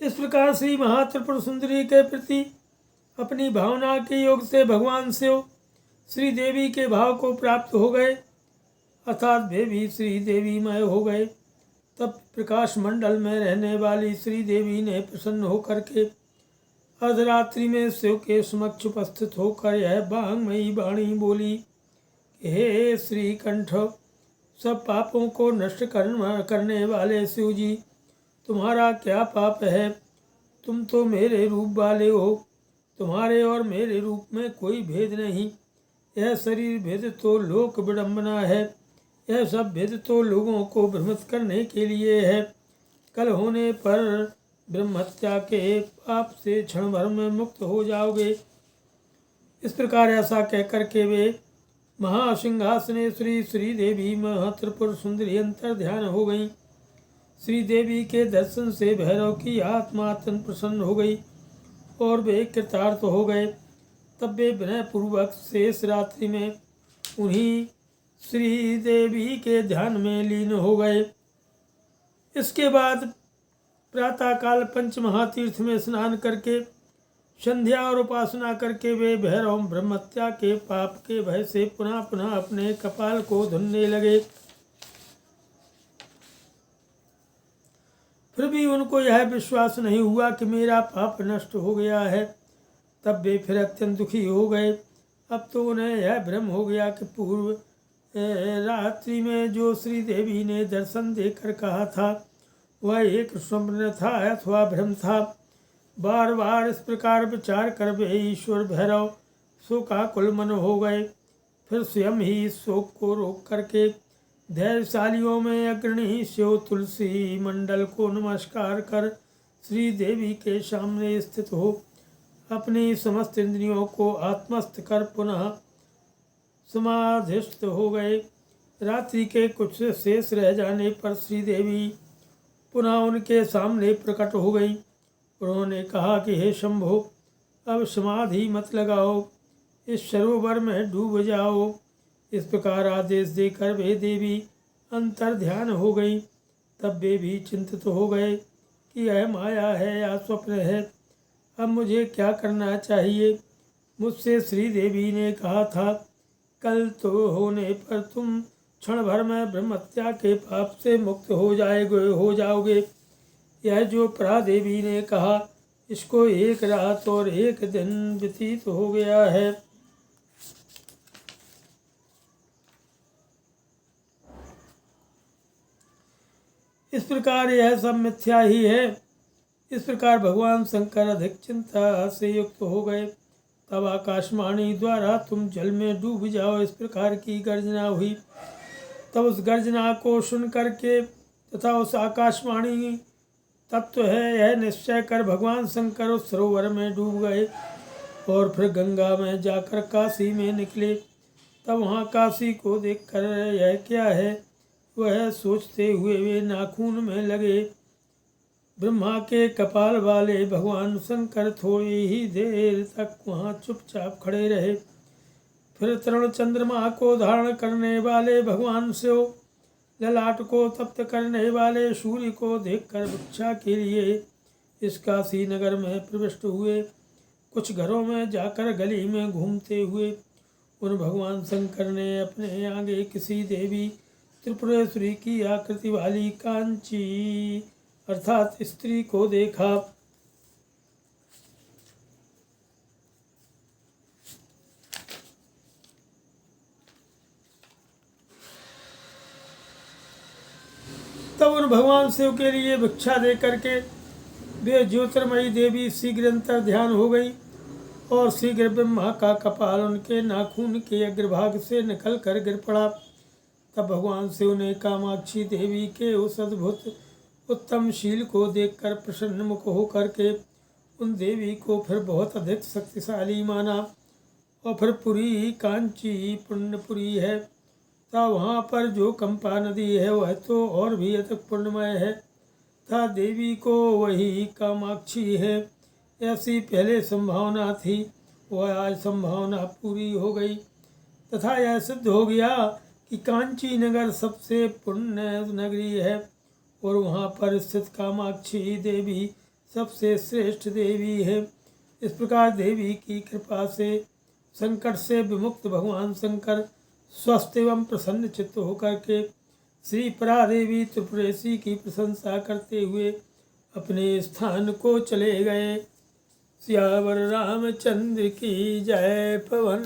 इस प्रकार श्री महात्रिपुर सुंदरी के प्रति अपनी भावना के योग से भगवान शिव श्री देवी के भाव को प्राप्त हो गए, अर्थात वे भी श्री देवीमय हो गए। तब प्रकाश मंडल में रहने वाली श्री देवी ने प्रसन्न होकर के अर्धरात्रि में शिव के समक्ष उपस्थित होकर यह बांगमयी वाणी बोली, हे श्री कंठ, सब पापों को नष्ट करने वाले शिव जी, तुम्हारा क्या पाप है? तुम तो मेरे रूप वाले हो, तुम्हारे और मेरे रूप में कोई भेद नहीं। यह शरीर भेद तो लोक विडम्बना है, यह सब भेद तो लोगों को भ्रमित करने के लिए है। कल होने पर ब्रह्महत्या के पाप से क्षण भर में मुक्त हो जाओगे। इस प्रकार ऐसा कहकर के वे महासिंहासनेश्वरी श्री देवी महात्रिपुर सुंदरी अंतर ध्यान हो गई। श्री देवी के दर्शन से भैरव की आत्मा अत्यंत प्रसन्न हो गई और वे कृतार्थ हो गए। तब वे विनयपूर्वक शेष रात्रि में उन्हीं श्री देवी के ध्यान में लीन हो गए। इसके बाद प्रातःकाल पंच महातीर्थ में स्नान करके संध्या और उपासना करके वे भैरव ब्रह्महत्या के पाप के भय से पुनः पुनः अपने कपाल को धुनने लगे। फिर भी उनको यह विश्वास नहीं हुआ कि मेरा पाप नष्ट हो गया है। तब वे फिर अत्यंत दुखी हो गए। अब तो उन्हें यह भ्रम हो गया कि पूर्व रात्रि में जो श्री देवी ने दर्शन देकर कहा था वह एक स्वप्न था अथवा भ्रम था। बार बार इस प्रकार विचार कर वे ईश्वर भैरव शोकाकुल मन हो गए। फिर स्वयं ही इस शोक को रोक करके धैर्यशालियों में अग्रणी शिव तुलसी मंडल को नमस्कार कर श्री देवी के सामने स्थित हो अपनी समस्त इंद्रियों को आत्मस्थ कर पुनः समाधिस्थ हो गए। रात्रि के कुछ शेष रह जाने पर श्री देवी पुनः उनके सामने प्रकट हो गई। उन्होंने कहा कि हे शंभो, अब समाधि मत लगाओ, इस सरोवर में डूब जाओ। इस प्रकार आदेश देकर वे देवी अंतर ध्यान हो गई। तब वे भी चिंतित हो गए कि यह माया है या स्वप्न है, अब मुझे क्या करना चाहिए। मुझसे श्री देवी ने कहा था कल तो होने पर तुम क्षण भर में ब्रह्महत्या के पाप से मुक्त हो जाओगे। यह जो प्रादेवी ने कहा इसको एक रात और एक दिन व्यतीत हो गया है। इस प्रकार यह सब मिथ्या ही है। इस प्रकार भगवान शंकर अधिक चिंता से युक्त हो गए। तब आकाशवाणी द्वारा तुम जल में डूब जाओ, इस प्रकार की गर्जना हुई। तब उस गर्जना को सुन करके तथा उस आकाशवाणी तत्व है यह निश्चय कर भगवान शंकर उस सरोवर में डूब गए और फिर गंगा में जाकर काशी में निकले। तब वहाँ काशी को देखकर यह क्या है वह सोचते हुए वे नाखून में लगे। ब्रह्मा के कपाल वाले भगवान शंकर थोड़ी ही देर तक वहाँ चुपचाप खड़े रहे। फिर तरुण चंद्रमा को धारण करने वाले भगवान शिव ललाट को तप्त करने वाले सूर्य को देखकर भिक्षा के लिए इस काशी नगर में प्रविष्ट हुए। कुछ घरों में जाकर गली में घूमते हुए उन भगवान शंकर ने अपने आगे किसी देवी त्रिपुरेश्वरी की आकृति वाली कांची अर्थात स्त्री को देखा। तब उन भगवान शिव के लिए भिक्षा दे करके वे ज्योतिर्मयी देवी शीघ्र अंतर ध्यान हो गई और शीघ्र ब्रह्मा का कपाल उनके नाखून के अग्रभाग से निकल कर गिर पड़ा। तब भगवान शिव ने कामाक्षी देवी के उस अद्भुत उत्तम शील को देखकर प्रसन्न मुख होकर के उन देवी को फिर बहुत अधिक शक्तिशाली माना और फिर पुरी कांची पुण्यपुरी है। तथा वहाँ पर जो कंपा नदी है वह तो और भी अधिक पुण्यमय है तथा देवी को वही कामाक्षी है ऐसी पहले संभावना थी, वह आज संभावना पूरी हो गई तथा यह सिद्ध हो गया कि कांची नगर सबसे पुण्य नगरी है और वहाँ पर स्थित कामाक्षी देवी सबसे श्रेष्ठ देवी है। इस प्रकार देवी की कृपा से संकट से विमुक्त भगवान शंकर स्वस्थ एवं प्रसन्न चित्त होकर के श्री परादेवी त्रिपुरेशी की प्रशंसा करते हुए अपने स्थान को चले गए। सियावर रामचंद्र की जय। पवन